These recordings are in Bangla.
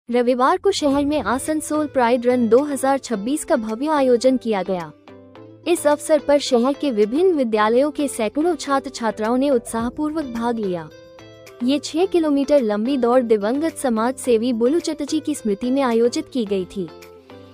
रविवार को शहर में आसनसोल प्राइड रन 2026 का भव्य आयोजन किया गया। इस अवसर पर शहर के विभिन्न विद्यालयों के सैकड़ों छात्र छात्राओं ने उत्साहपूर्वक भाग लिया। ये 6 किलोमीटर लंबी दौड़ दिवंगत समाज सेवी बुलू चटर्जी की स्मृति में आयोजित की गई थी।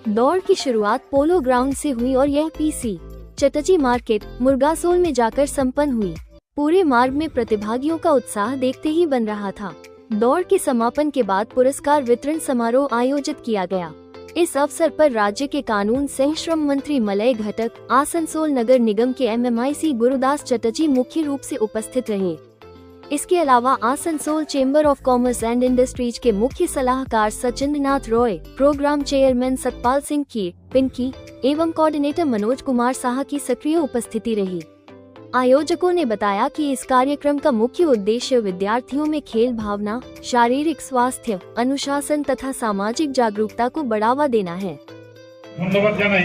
दौड़ की शुरुआत पोलो ग्राउंड से हुई और यह पीसी चटर्जी मार्केट मुर्गासोल में जाकर संपन्न हुई। पूरे मार्ग में प्रतिभागियों का उत्साह देखते ही बन रहा था। दौड़ के समापन के बाद पुरस्कार वितरण समारोह आयोजित किया गया। इस अवसर पर राज्य के कानून सह श्रम मंत्री मलय घटक, आसनसोल नगर निगम के MMIC गुरुदास चटर्जी मुख्य रूप से उपस्थित रहे। इसके अलावा Asansol chamber of commerce and industries के मुख्य सलाहकार सचिंद्र नाथ रॉय, प्रोग्राम चेयरमैन सतपाल सिंह कीर पिंकी एवं कोऑर्डिनेटर मनोज कुमार साहा की सक्रिय उपस्थिति रही। आयोजकों ने बताया कि इस कार्यक्रम का मुख्य उद्देश्य विद्यार्थियों में खेल भावना, शारीरिक स्वास्थ्य, अनुशासन तथा सामाजिक जागरूकता को बढ़ावा देना है। धन्यवाद জানাই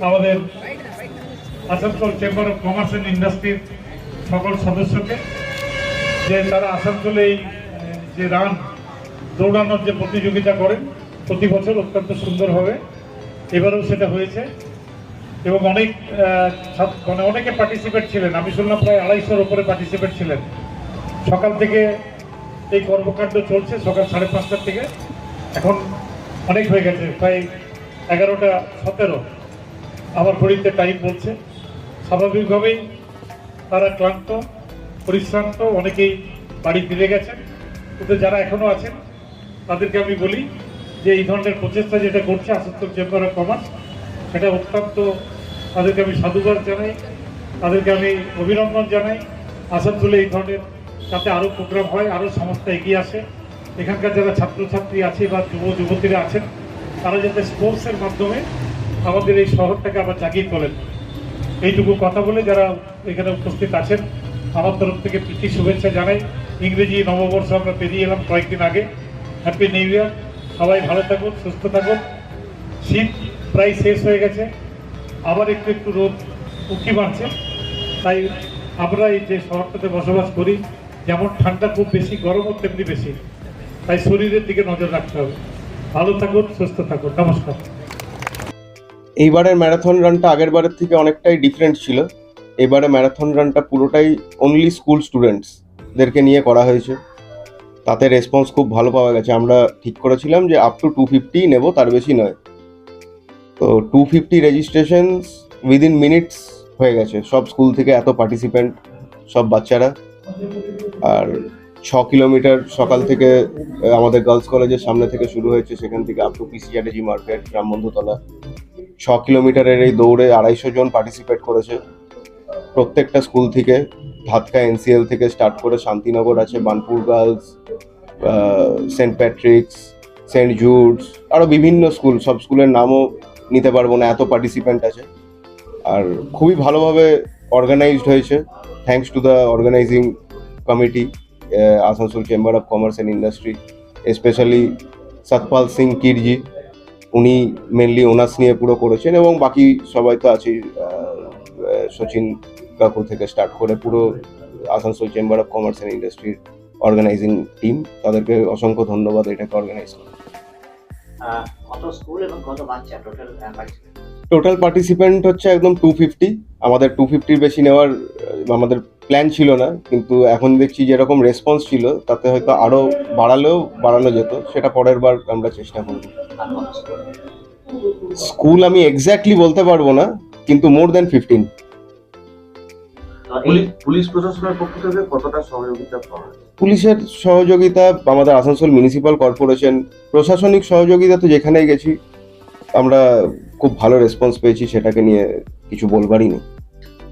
আমাদের Asansol chamber of commerce and ইন্ডাস্ট্রির সকল সদস্যকে যে তারা আসানসোলে যে রান দৌড়ানোর যে প্রতিযোগিতা করেন প্রতি বছর অত্যন্ত সুন্দরভাবে এবারেও সেটা হয়েছে এবং অনেকে পার্টিসিপেট ছিলেন। আমি শুনলাম প্রায় 250-এর উপরে পার্টিসিপেট ছিলেন। সকাল থেকে এই কর্মকাণ্ড চলছে, সকাল 5:30 থেকে এখন অনেক হয়ে গেছে, প্রায় 11:17 আমার ঘড়িতে টাইম বলছে। স্বাভাবিকভাবেই তারা ক্লান্ত পরিশ্রান্ত, অনেকেই বাড়ি ফিরে গেছেন। কিন্তু যারা এখনও আছেন তাদেরকে আমি বলি যে এই ধরনের প্রচেষ্টা যেটা করছে আসানসোল চেম্বার অফ কমার্স, সেটা অত্যন্ত তাদেরকে আমি সাধুবাদ জানাই, তাদেরকে আমি অভিনন্দন জানাই। আসানসোলে এই ধরনের যাতে আরও প্রোগ্রাম হয়, আরও সংস্থা এগিয়ে আসে। এখানকার যারা ছাত্রছাত্রী আছে বা যুবতীরা আছেন তারা যাতে স্পোর্টসের মাধ্যমে আমাদের এই শহরটাকে আবার জাগিয়ে তোলেন। এইটুকু কথা বলে যারা এখানে উপস্থিত আছেন আমার তরফ থেকে প্রীতি শুভেচ্ছা জানাই। ইংরেজি নববর্ষ আমরা পেরিয়ে এলাম কয়েকদিন আগে। Happy new year. সবাই ভালো থাকুন, সুস্থ থাকুন। শীত প্রায় শেষ হয়ে গেছে, আবার একটু রোদ উঁকি মারছে। তাই আমরা এই যে শহরটাতে বসবাস করি, যেমন ঠান্ডা খুব বেশি, গরমও তেমনি বেশি, তাই শরীরের দিকে নজর রাখতে হবে। ভালো থাকুন, সুস্থ থাকুন। নমস্কার। এইবারের ম্যারাথন রানটা আগের বারের থেকে অনেকটাই ডিফারেন্ট ছিল। এবারে ম্যারাথন রানটা পুরোটাই অনলি স্কুল স্টুডেন্টসদেরকে নিয়ে করা হয়েছে। তাতে রেসপন্স খুব ভালো পাওয়া গেছে। আমরা ঠিক করেছিলাম যে আপ টু 250 নেব, তার বেশি নয়। তো 250 রেজিস্ট্রেশনস উইদিন মিনিটস হয়ে গেছে। সব স্কুল থেকে এত পার্টিসিপেন্ট, সব বাচ্চারা। আর 6 কিলোমিটার সকাল থেকে আমাদের গার্লস কলেজের সামনে থেকে শুরু হয়েছে, সেখান থেকে up to PC Chatterjee market, Rambandhutala. 6 কিলোমিটারের এই দৌড়ে 250 জন পার্টিসিপেট করেছে প্রত্যেকটা স্কুল থেকে। ভাতকা NCL থেকে স্টার্ট করে শান্তিনগর আছে, Banpur girls, saint Patrick's, saint Jude's, আরও বিভিন্ন স্কুল। সব স্কুলের নামও নিতে পারবো না, এত পার্টিসিপেন্ট আছে। আর খুবই ভালোভাবে অর্গানাইজড হয়েছে। Thanks to the organizing committee, Asansol chamber of commerce and industry, specially Satpal Singh কিরজি। উনি মেনলি ওনার্স নিয়ে পুরো করেছেন এবং বাকি সবাই তো আছেই, সচিন কাকু থেকে স্টার্ট করে পুরো Asansol chamber of commerce and ইন্ডাস্ট্রির অর্গানাইজিং টিম। তাদেরকে অসংখ্য ধন্যবাদ এটাকে অর্গানাইজ করে। টোটাল পার্টিসিপেন্ট হচ্ছে একদম 250। আমাদের 250 বেশি নেওয়ার আমাদের প্ল্যান ছিল না, কিন্তু এখন দেখছি যেরকম রেসপন্স ছিল তাতে হয়তো আরও বাড়ানো যেত। সেটা পরের বার আমরা চেষ্টা করব। স্কুল আমি এক্স্যাক্টলি বলতে পারবো না, কিন্তু মোর দেন 15। পুলিশ প্রশাসনের পক্ষ থেকে কতটা সহযোগিতা পাওয়া? পুলিশের সহযোগিতা, আমাদের আসানসোল মিউনিসিপাল কর্পোরেশন, প্রশাসনিক সহযোগিতা তো যেখানেই গেছি আমরা খুব ভালো রেসপন্স পেয়েছি, সেটাকে নিয়ে কিছু বলবারই নেই।